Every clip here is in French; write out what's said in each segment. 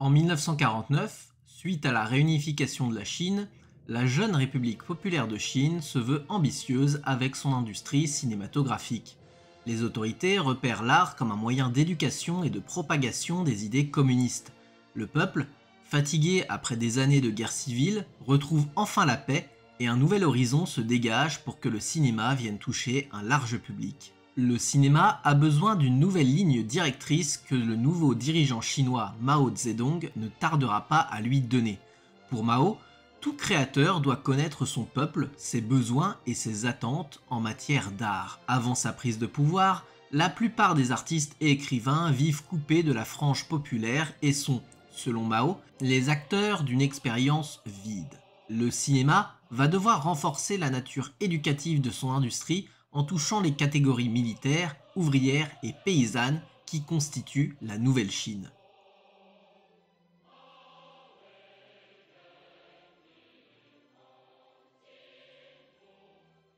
En 1949, suite à la réunification de la Chine, la jeune République populaire de Chine se veut ambitieuse avec son industrie cinématographique. Les autorités repèrent l'art comme un moyen d'éducation et de propagation des idées communistes. Le peuple, fatigué après des années de guerre civile, retrouve enfin la paix et un nouvel horizon se dégage pour que le cinéma vienne toucher un large public. Le cinéma a besoin d'une nouvelle ligne directrice que le nouveau dirigeant chinois Mao Zedong ne tardera pas à lui donner. Pour Mao, tout créateur doit connaître son peuple, ses besoins et ses attentes en matière d'art. Avant sa prise de pouvoir, la plupart des artistes et écrivains vivent coupés de la frange populaire et sont, selon Mao, les acteurs d'une expérience vide. Le cinéma va devoir renforcer la nature éducative de son industrie en touchant les catégories militaires, ouvrières et paysannes qui constituent la nouvelle Chine.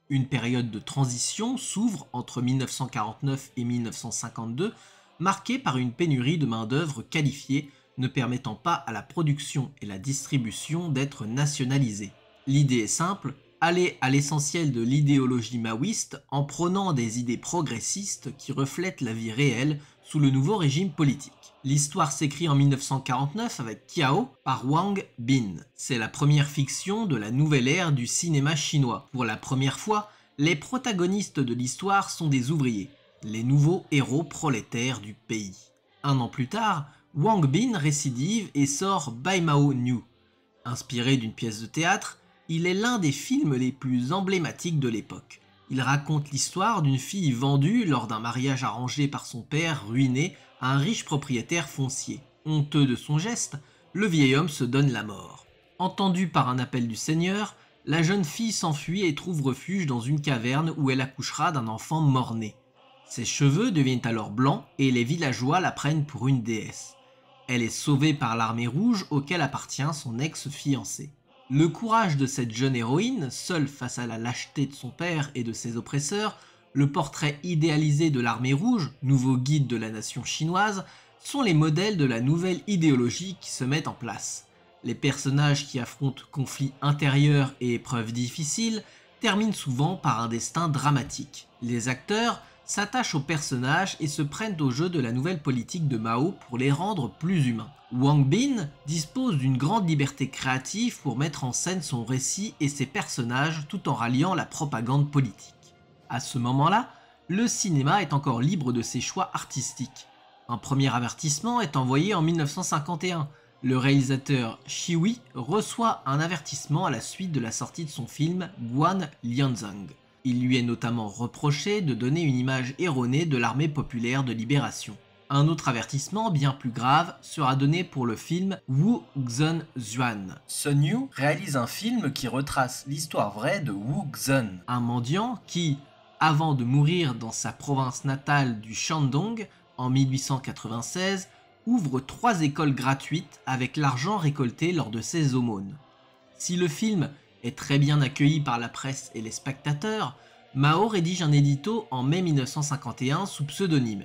Une période de transition s'ouvre entre 1949 et 1952, marquée par une pénurie de main-d'œuvre qualifiée, ne permettant pas à la production et la distribution d'être nationalisées. L'idée est simple, aller à l'essentiel de l'idéologie maoïste en prônant des idées progressistes qui reflètent la vie réelle sous le nouveau régime politique. L'histoire s'écrit en 1949 avec Kiao par Wang Bin. C'est la première fiction de la nouvelle ère du cinéma chinois. Pour la première fois, les protagonistes de l'histoire sont des ouvriers, les nouveaux héros prolétaires du pays. Un an plus tard, Wang Bin récidive et sort Bai Mao New. Inspiré d'une pièce de théâtre, il est l'un des films les plus emblématiques de l'époque. Il raconte l'histoire d'une fille vendue lors d'un mariage arrangé par son père ruiné à un riche propriétaire foncier. Honteux de son geste, le vieil homme se donne la mort. Entendue par un appel du Seigneur, la jeune fille s'enfuit et trouve refuge dans une caverne où elle accouchera d'un enfant mort-né. Ses cheveux deviennent alors blancs et les villageois la prennent pour une déesse. Elle est sauvée par l'armée rouge auquel appartient son ex-fiancé. Le courage de cette jeune héroïne, seule face à la lâcheté de son père et de ses oppresseurs, le portrait idéalisé de l'armée rouge, nouveau guide de la nation chinoise, sont les modèles de la nouvelle idéologie qui se met en place. Les personnages qui affrontent conflits intérieurs et épreuves difficiles terminent souvent par un destin dramatique. Les acteurs s'attachent aux personnages et se prennent au jeu de la nouvelle politique de Mao pour les rendre plus humains. Wang Bin dispose d'une grande liberté créative pour mettre en scène son récit et ses personnages tout en ralliant la propagande politique. À ce moment-là, le cinéma est encore libre de ses choix artistiques. Un premier avertissement est envoyé en 1951. Le réalisateur Shiwi reçoit un avertissement à la suite de la sortie de son film Guan Lianzhang. Il lui est notamment reproché de donner une image erronée de l'armée populaire de libération. Un autre avertissement, bien plus grave, sera donné pour le film Wu Xun. Sun Yu réalise un film qui retrace l'histoire vraie de Wu Xun, un mendiant qui, avant de mourir dans sa province natale du Shandong en 1896, ouvre 3 écoles gratuites avec l'argent récolté lors de ses aumônes. Si le film est très bien accueilli par la presse et les spectateurs, Mao rédige un édito en mai 1951 sous pseudonyme.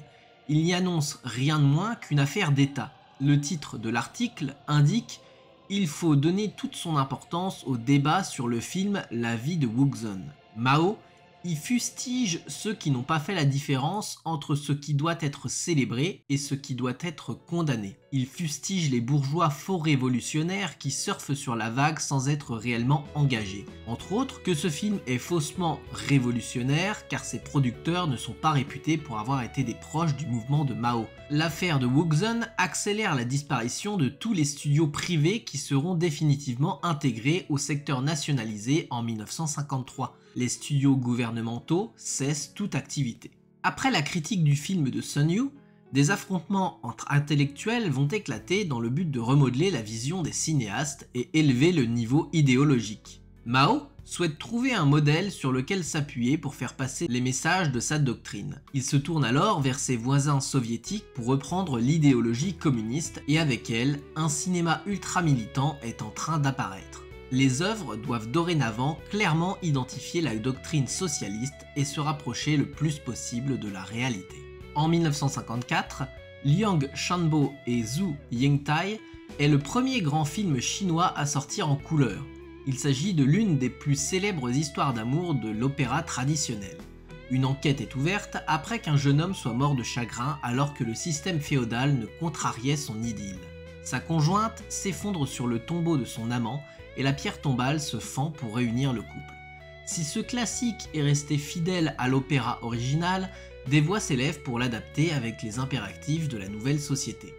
Il n'y annonce rien de moins qu'une affaire d'État. Le titre de l'article indique « Il faut donner toute son importance au débat sur le film La vie de Wu Xun ». Mao y fustige ceux qui n'ont pas fait la différence entre ce qui doit être célébré et ce qui doit être condamné. Il fustige les bourgeois faux révolutionnaires qui surfent sur la vague sans être réellement engagés. Entre autres, que ce film est faussement révolutionnaire car ses producteurs ne sont pas réputés pour avoir été des proches du mouvement de Mao. L'affaire de Wu Xun accélère la disparition de tous les studios privés qui seront définitivement intégrés au secteur nationalisé en 1953. Les studios gouvernementaux cessent toute activité. Après la critique du film de Sun Yu, des affrontements entre intellectuels vont éclater dans le but de remodeler la vision des cinéastes et élever le niveau idéologique. Mao souhaite trouver un modèle sur lequel s'appuyer pour faire passer les messages de sa doctrine. Il se tourne alors vers ses voisins soviétiques pour reprendre l'idéologie communiste et avec elle, un cinéma ultra-militant est en train d'apparaître. Les œuvres doivent dorénavant clairement identifier la doctrine socialiste et se rapprocher le plus possible de la réalité. En 1954, Liang Shanbo et Zhu Yingtai est le premier grand film chinois à sortir en couleur. Il s'agit de l'une des plus célèbres histoires d'amour de l'opéra traditionnel. Une enquête est ouverte après qu'un jeune homme soit mort de chagrin alors que le système féodal ne contrariait son idylle. Sa conjointe s'effondre sur le tombeau de son amant et la pierre tombale se fend pour réunir le couple. Si ce classique est resté fidèle à l'opéra original, des voix s'élèvent pour l'adapter avec les impératifs de la nouvelle société.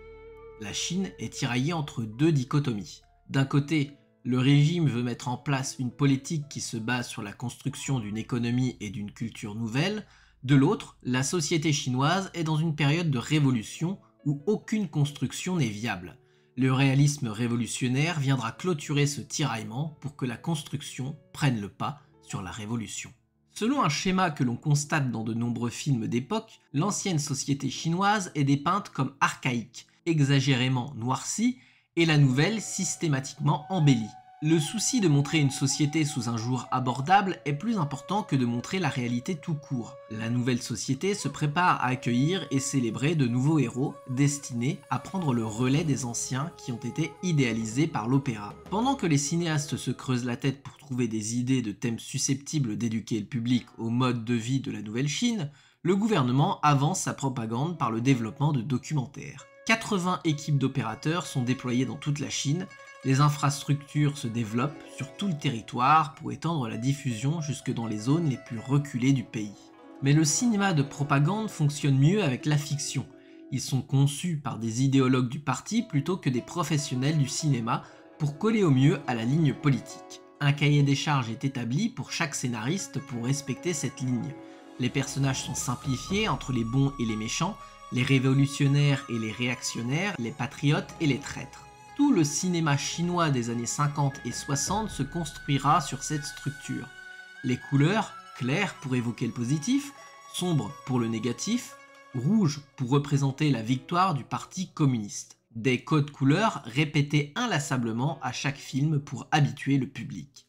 La Chine est tiraillée entre deux dichotomies. D'un côté, le régime veut mettre en place une politique qui se base sur la construction d'une économie et d'une culture nouvelle. De l'autre, la société chinoise est dans une période de révolution où aucune construction n'est viable. Le réalisme révolutionnaire viendra clôturer ce tiraillement pour que la construction prenne le pas sur la révolution. Selon un schéma que l'on constate dans de nombreux films d'époque, l'ancienne société chinoise est dépeinte comme archaïque, exagérément noircie, et la nouvelle systématiquement embellie. Le souci de montrer une société sous un jour abordable est plus important que de montrer la réalité tout court. La nouvelle société se prépare à accueillir et célébrer de nouveaux héros destinés à prendre le relais des anciens qui ont été idéalisés par l'opéra. Pendant que les cinéastes se creusent la tête pour trouver des idées de thèmes susceptibles d'éduquer le public au mode de vie de la nouvelle Chine, le gouvernement avance sa propagande par le développement de documentaires. 80 équipes d'opérateurs sont déployées dans toute la Chine. Les infrastructures se développent sur tout le territoire pour étendre la diffusion jusque dans les zones les plus reculées du pays. Mais le cinéma de propagande fonctionne mieux avec la fiction. Ils sont conçus par des idéologues du parti plutôt que des professionnels du cinéma pour coller au mieux à la ligne politique. Un cahier des charges est établi pour chaque scénariste pour respecter cette ligne. Les personnages sont simplifiés entre les bons et les méchants, les révolutionnaires et les réactionnaires, les patriotes et les traîtres. Tout le cinéma chinois des années 50 et 60 se construira sur cette structure. Les couleurs, claires pour évoquer le positif, sombres pour le négatif, rouge pour représenter la victoire du parti communiste. Des codes couleurs répétés inlassablement à chaque film pour habituer le public.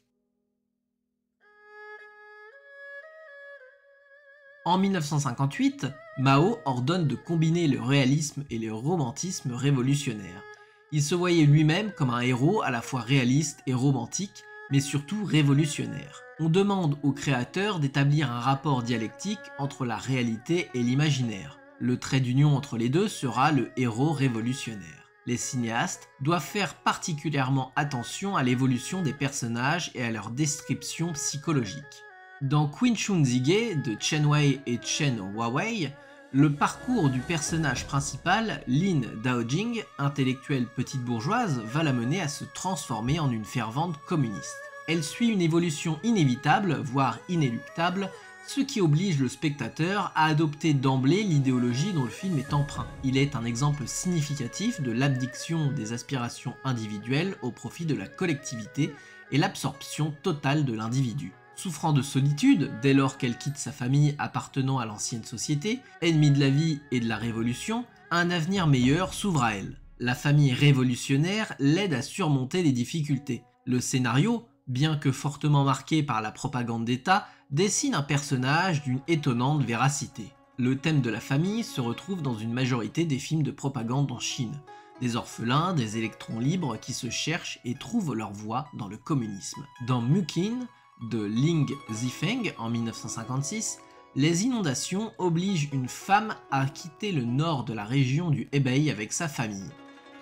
En 1958, Mao ordonne de combiner le réalisme et le romantisme révolutionnaire. Il se voyait lui-même comme un héros à la fois réaliste et romantique, mais surtout révolutionnaire. On demande aux créateurs d'établir un rapport dialectique entre la réalité et l'imaginaire. Le trait d'union entre les deux sera le héros révolutionnaire. Les cinéastes doivent faire particulièrement attention à l'évolution des personnages et à leur description psychologique. Dans Qin Shun Zige de Chen Wei et Chen Huawei, le parcours du personnage principal, Lin Daojing, intellectuelle petite bourgeoise, va la mener à se transformer en une fervente communiste. Elle suit une évolution inévitable, voire inéluctable, ce qui oblige le spectateur à adopter d'emblée l'idéologie dont le film est empreint. Il est un exemple significatif de l'abdiction des aspirations individuelles au profit de la collectivité et l'absorption totale de l'individu. Souffrant de solitude dès lors qu'elle quitte sa famille appartenant à l'ancienne société, ennemie de la vie et de la révolution, un avenir meilleur s'ouvre à elle. La famille révolutionnaire l'aide à surmonter les difficultés. Le scénario, bien que fortement marqué par la propagande d'État, dessine un personnage d'une étonnante véracité. Le thème de la famille se retrouve dans une majorité des films de propagande en Chine. Des orphelins, des électrons libres qui se cherchent et trouvent leur voie dans le communisme. Dans Muqin, de Ling Zifeng en 1956, les inondations obligent une femme à quitter le nord de la région du Hebei avec sa famille.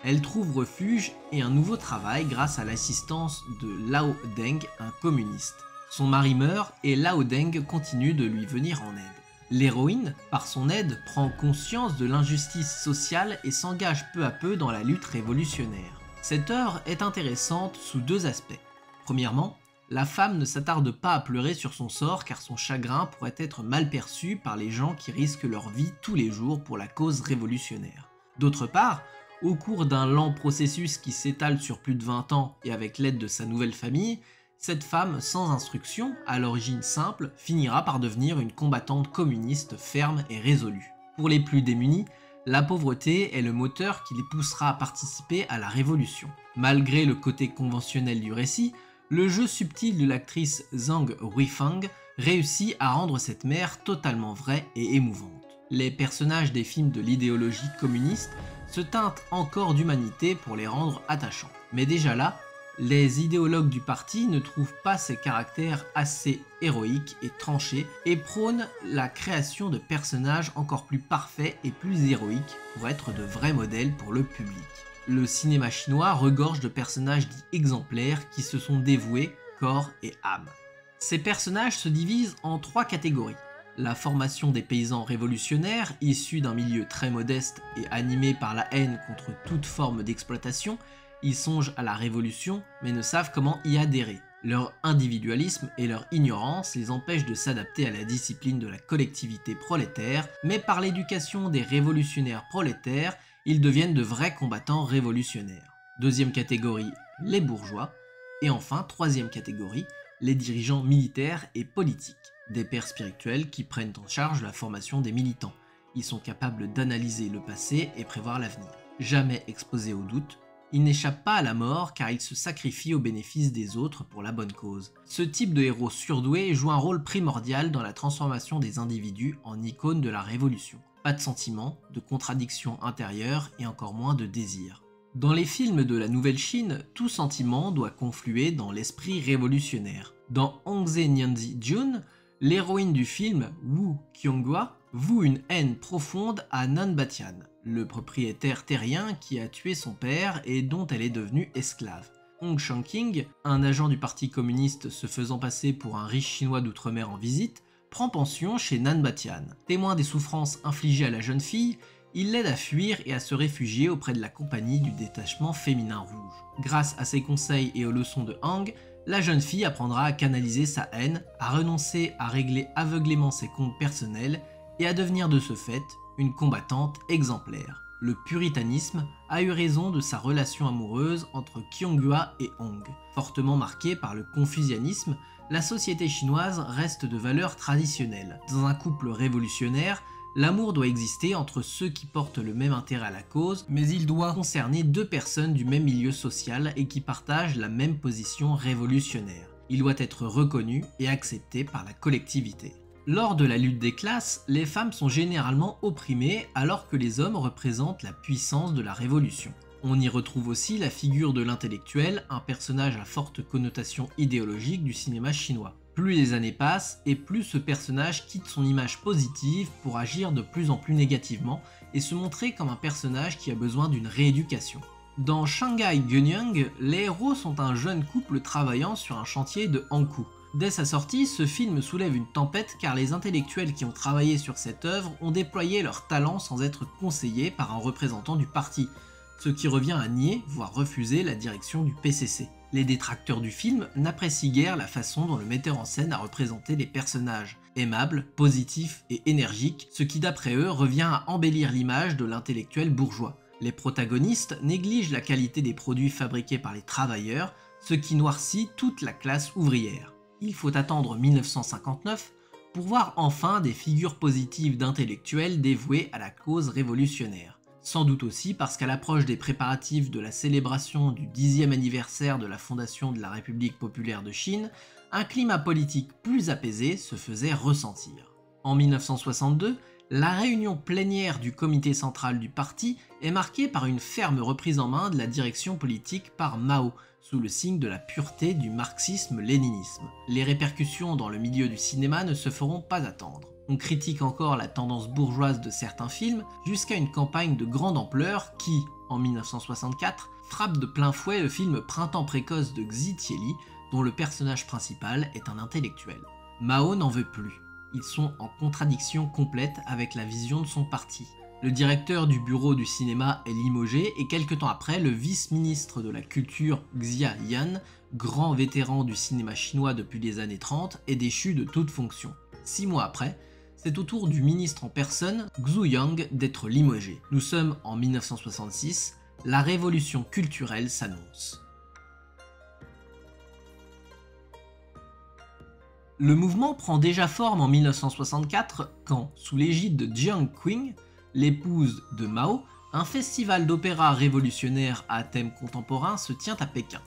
Elle trouve refuge et un nouveau travail grâce à l'assistance de Lao Deng, un communiste. Son mari meurt et Lao Deng continue de lui venir en aide. L'héroïne, par son aide, prend conscience de l'injustice sociale et s'engage peu à peu dans la lutte révolutionnaire. Cette œuvre est intéressante sous deux aspects. Premièrement, la femme ne s'attarde pas à pleurer sur son sort car son chagrin pourrait être mal perçu par les gens qui risquent leur vie tous les jours pour la cause révolutionnaire. D'autre part, au cours d'un lent processus qui s'étale sur plus de 20 ans et avec l'aide de sa nouvelle famille, cette femme sans instruction, à l'origine simple, finira par devenir une combattante communiste ferme et résolue. Pour les plus démunis, la pauvreté est le moteur qui les poussera à participer à la révolution. Malgré le côté conventionnel du récit, le jeu subtil de l'actrice Zhang Weifang réussit à rendre cette mère totalement vraie et émouvante. Les personnages des films de l'idéologie communiste se teintent encore d'humanité pour les rendre attachants. Mais déjà là, les idéologues du parti ne trouvent pas ces caractères assez héroïques et tranchés et prônent la création de personnages encore plus parfaits et plus héroïques pour être de vrais modèles pour le public. Le cinéma chinois regorge de personnages dits exemplaires qui se sont dévoués corps et âme. Ces personnages se divisent en 3 catégories. La formation des paysans révolutionnaires, issus d'un milieu très modeste et animés par la haine contre toute forme d'exploitation. Ils songent à la révolution, mais ne savent comment y adhérer. Leur individualisme et leur ignorance les empêchent de s'adapter à la discipline de la collectivité prolétaire, mais par l'éducation des révolutionnaires prolétaires, ils deviennent de vrais combattants révolutionnaires. Deuxième catégorie, les bourgeois. Et enfin, troisième catégorie, les dirigeants militaires et politiques. Des pères spirituels qui prennent en charge la formation des militants. Ils sont capables d'analyser le passé et prévoir l'avenir. Jamais exposés au doute, ils n'échappent pas à la mort car ils se sacrifient au bénéfice des autres pour la bonne cause. Ce type de héros surdoué joue un rôle primordial dans la transformation des individus en icônes de la révolution. Pas de sentiments, de contradictions intérieures et encore moins de désirs. Dans les films de la Nouvelle Chine, tout sentiment doit confluer dans l'esprit révolutionnaire. Dans Hongze Nianzi Jun, l'héroïne du film, Wu Qianghua, voue une haine profonde à Nan Batian, le propriétaire terrien qui a tué son père et dont elle est devenue esclave. Hong Changqing, un agent du parti communiste se faisant passer pour un riche chinois d'outre-mer en visite, prend pension chez Nan Batian. Témoin des souffrances infligées à la jeune fille, il l'aide à fuir et à se réfugier auprès de la compagnie du détachement féminin rouge. Grâce à ses conseils et aux leçons de Hang, la jeune fille apprendra à canaliser sa haine, à renoncer à régler aveuglément ses comptes personnels et à devenir de ce fait une combattante exemplaire. Le puritanisme a eu raison de sa relation amoureuse entre Qianghua et Hong. Fortement marquée par le confucianisme, la société chinoise reste de valeurs traditionnelles. Dans un couple révolutionnaire, l'amour doit exister entre ceux qui portent le même intérêt à la cause, mais il doit concerner 2 personnes du même milieu social et qui partagent la même position révolutionnaire. Il doit être reconnu et accepté par la collectivité. Lors de la lutte des classes, les femmes sont généralement opprimées alors que les hommes représentent la puissance de la révolution. On y retrouve aussi la figure de l'intellectuel, un personnage à forte connotation idéologique du cinéma chinois. Plus les années passent et plus ce personnage quitte son image positive pour agir de plus en plus négativement et se montrer comme un personnage qui a besoin d'une rééducation. Dans Shanghai Gunyang, les héros sont un jeune couple travaillant sur un chantier de Hankou. Dès sa sortie, ce film soulève une tempête car les intellectuels qui ont travaillé sur cette œuvre ont déployé leur talent sans être conseillés par un représentant du parti, ce qui revient à nier, voire refuser la direction du PCC. Les détracteurs du film n'apprécient guère la façon dont le metteur en scène a représenté les personnages, aimables, positifs et énergiques, ce qui d'après eux revient à embellir l'image de l'intellectuel bourgeois. Les protagonistes négligent la qualité des produits fabriqués par les travailleurs, ce qui noircit toute la classe ouvrière. Il faut attendre 1959 pour voir enfin des figures positives d'intellectuels dévoués à la cause révolutionnaire. Sans doute aussi parce qu'à l'approche des préparatifs de la célébration du 10e anniversaire de la fondation de la République populaire de Chine, un climat politique plus apaisé se faisait ressentir. En 1962, la réunion plénière du comité central du parti est marquée par une ferme reprise en main de la direction politique par Mao, sous le signe de la pureté du marxisme-léninisme. Les répercussions dans le milieu du cinéma ne se feront pas attendre. On critique encore la tendance bourgeoise de certains films, jusqu'à une campagne de grande ampleur qui, en 1964, frappe de plein fouet le film Printemps précoce de Xi Tieli, dont le personnage principal est un intellectuel. Mao n'en veut plus. Ils sont en contradiction complète avec la vision de son parti. Le directeur du bureau du cinéma est limogé et quelque temps après, le vice-ministre de la culture Xia Yan, grand vétéran du cinéma chinois depuis les années 30, est déchu de toute fonction. 6 mois après, c'est au tour du ministre en personne, Xu Yang, d'être limogé. Nous sommes en 1966, la révolution culturelle s'annonce. Le mouvement prend déjà forme en 1964 quand, sous l'égide de Jiang Qing, l'épouse de Mao, un festival d'opéra révolutionnaire à thème contemporain se tient à Pékin.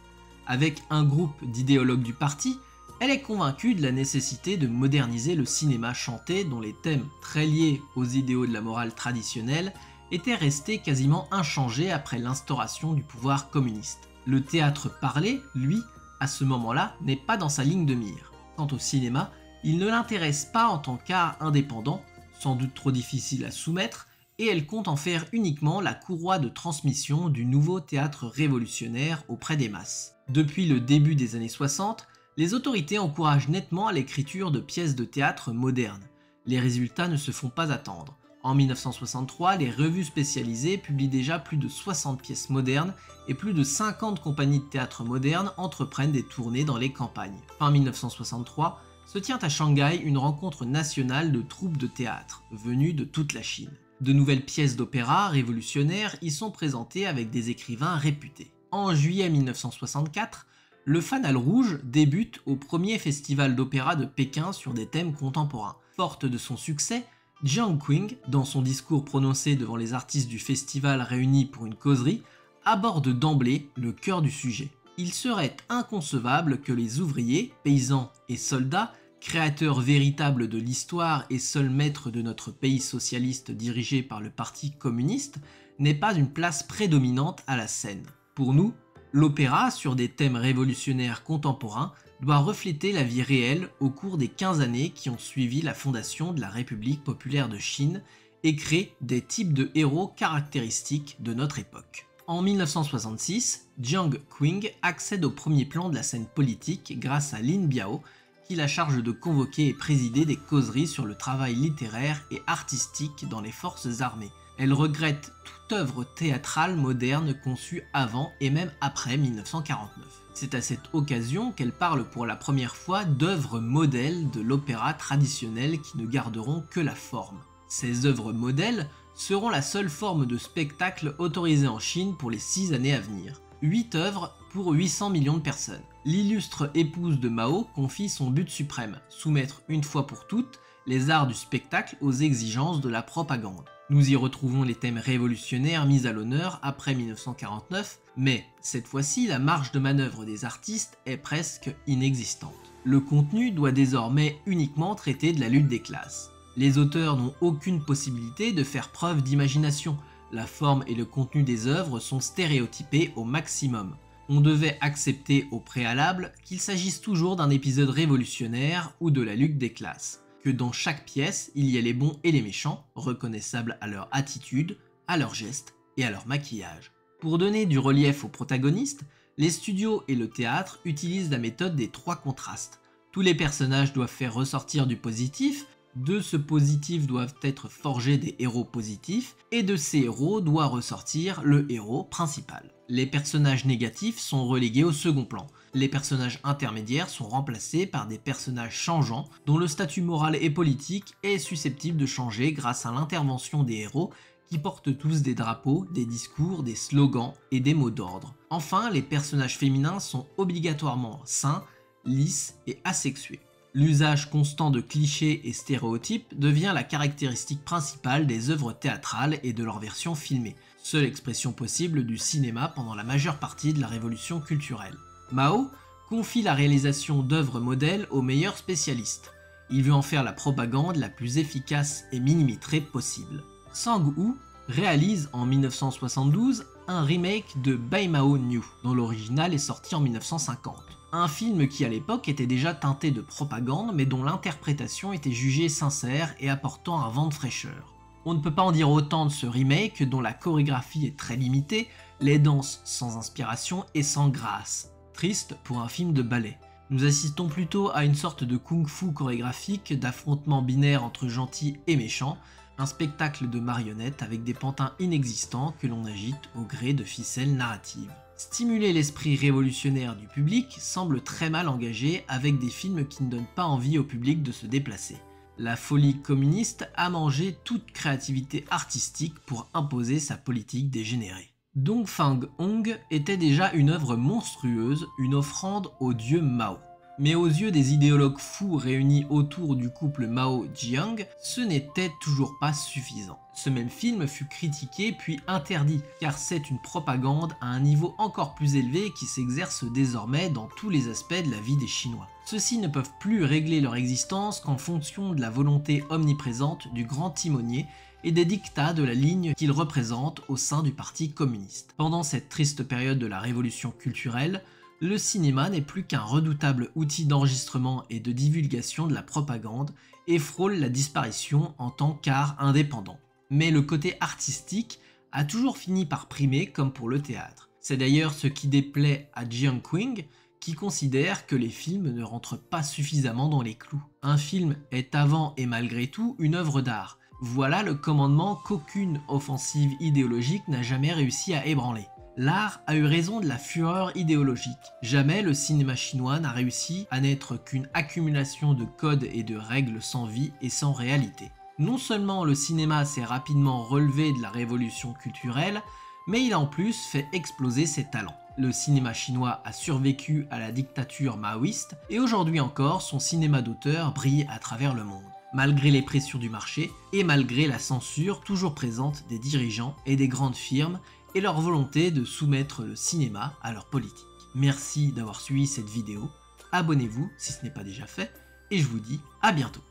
Avec un groupe d'idéologues du parti, elle est convaincue de la nécessité de moderniser le cinéma chanté dont les thèmes très liés aux idéaux de la morale traditionnelle était resté quasiment inchangé après l'instauration du pouvoir communiste. Le théâtre parlé, lui, à ce moment-là, n'est pas dans sa ligne de mire. Quant au cinéma, il ne l'intéresse pas en tant qu'art indépendant, sans doute trop difficile à soumettre, et elle compte en faire uniquement la courroie de transmission du nouveau théâtre révolutionnaire auprès des masses. Depuis le début des années 60, les autorités encouragent nettement à l'écriture de pièces de théâtre modernes. Les résultats ne se font pas attendre. En 1963, les revues spécialisées publient déjà plus de 60 pièces modernes et plus de 50 compagnies de théâtre modernes entreprennent des tournées dans les campagnes. Fin 1963, se tient à Shanghai une rencontre nationale de troupes de théâtre, venues de toute la Chine. De nouvelles pièces d'opéra révolutionnaires y sont présentées avec des écrivains réputés. En juillet 1964, le Fanal Rouge débute au premier festival d'opéra de Pékin sur des thèmes contemporains. Forte de son succès, Jiang Qing, dans son discours prononcé devant les artistes du festival réunis pour une causerie, aborde d'emblée le cœur du sujet. Il serait inconcevable que les ouvriers, paysans et soldats, créateurs véritables de l'histoire et seuls maîtres de notre pays socialiste dirigé par le Parti communiste, n'aient pas une place prédominante à la scène. Pour nous, l'opéra, sur des thèmes révolutionnaires contemporains, doit refléter la vie réelle au cours des 15 années qui ont suivi la fondation de la République populaire de Chine et créer des types de héros caractéristiques de notre époque. En 1966, Jiang Qing accède au premier plan de la scène politique grâce à Lin Biao, qui la charge de convoquer et présider des causeries sur le travail littéraire et artistique dans les forces armées. Elle regrette toute œuvre théâtrale moderne conçue avant et même après 1949. C'est à cette occasion qu'elle parle pour la première fois d'œuvres modèles de l'opéra traditionnel qui ne garderont que la forme. Ces œuvres modèles seront la seule forme de spectacle autorisée en Chine pour les 6 années à venir. 8 œuvres pour 800 millions de personnes. L'illustre épouse de Mao confie son but suprême, soumettre une fois pour toutes les arts du spectacle aux exigences de la propagande. Nous y retrouvons les thèmes révolutionnaires mis à l'honneur après 1949, mais cette fois-ci la marge de manœuvre des artistes est presque inexistante. Le contenu doit désormais uniquement traiter de la lutte des classes. Les auteurs n'ont aucune possibilité de faire preuve d'imagination, la forme et le contenu des œuvres sont stéréotypés au maximum. On devait accepter au préalable qu'il s'agisse toujours d'un épisode révolutionnaire ou de la lutte des classes, que dans chaque pièce, il y ait les bons et les méchants, reconnaissables à leur attitude, à leurs gestes et à leur maquillage. Pour donner du relief aux protagonistes, les studios et le théâtre utilisent la méthode des 3 contrastes. Tous les personnages doivent faire ressortir du positif, de ce positif doivent être forgés des héros positifs, et de ces héros doit ressortir le héros principal. Les personnages négatifs sont relégués au second plan. Les personnages intermédiaires sont remplacés par des personnages changeants, dont le statut moral et politique est susceptible de changer grâce à l'intervention des héros qui portent tous des drapeaux, des discours, des slogans et des mots d'ordre. Enfin, les personnages féminins sont obligatoirement sains, lisses et asexués. L'usage constant de clichés et stéréotypes devient la caractéristique principale des œuvres théâtrales et de leur version filmée, seule expression possible du cinéma pendant la majeure partie de la révolution culturelle. Mao confie la réalisation d'œuvres modèles aux meilleurs spécialistes. Il veut en faire la propagande la plus efficace et millimétrée possible. Sang-woo réalise en 1972 un remake de Bai Mao New, dont l'original est sorti en 1950. Un film qui à l'époque était déjà teinté de propagande mais dont l'interprétation était jugée sincère et apportant un vent de fraîcheur. On ne peut pas en dire autant de ce remake dont la chorégraphie est très limitée, les danses sans inspiration et sans grâce. Triste pour un film de ballet. Nous assistons plutôt à une sorte de kung-fu chorégraphique d'affrontement binaire entre gentils et méchants, un spectacle de marionnettes avec des pantins inexistants que l'on agite au gré de ficelles narratives. Stimuler l'esprit révolutionnaire du public semble très mal engagé avec des films qui ne donnent pas envie au public de se déplacer. La folie communiste a mangé toute créativité artistique pour imposer sa politique dégénérée. Dongfang Hong était déjà une œuvre monstrueuse, une offrande au dieu Mao. Mais aux yeux des idéologues fous réunis autour du couple Mao-Jiang, ce n'était toujours pas suffisant. Ce même film fut critiqué puis interdit, car c'est une propagande à un niveau encore plus élevé qui s'exerce désormais dans tous les aspects de la vie des Chinois. Ceux-ci ne peuvent plus régler leur existence qu'en fonction de la volonté omniprésente du grand timonier et des dictats de la ligne qu'il représente au sein du Parti communiste. Pendant cette triste période de la révolution culturelle, le cinéma n'est plus qu'un redoutable outil d'enregistrement et de divulgation de la propagande et frôle la disparition en tant qu'art indépendant. Mais le côté artistique a toujours fini par primer comme pour le théâtre. C'est d'ailleurs ce qui déplaît à Jiang Qing, qui considère que les films ne rentrent pas suffisamment dans les clous. Un film est avant et malgré tout une œuvre d'art. Voilà le commandement qu'aucune offensive idéologique n'a jamais réussi à ébranler. L'art a eu raison de la fureur idéologique. Jamais le cinéma chinois n'a réussi à n'être qu'une accumulation de codes et de règles sans vie et sans réalité. Non seulement le cinéma s'est rapidement relevé de la révolution culturelle, mais il a en plus fait exploser ses talents. Le cinéma chinois a survécu à la dictature maoïste et aujourd'hui encore, son cinéma d'auteur brille à travers le monde, malgré les pressions du marché et malgré la censure toujours présente des dirigeants et des grandes firmes et leur volonté de soumettre le cinéma à leur politique. Merci d'avoir suivi cette vidéo, abonnez-vous si ce n'est pas déjà fait et je vous dis à bientôt.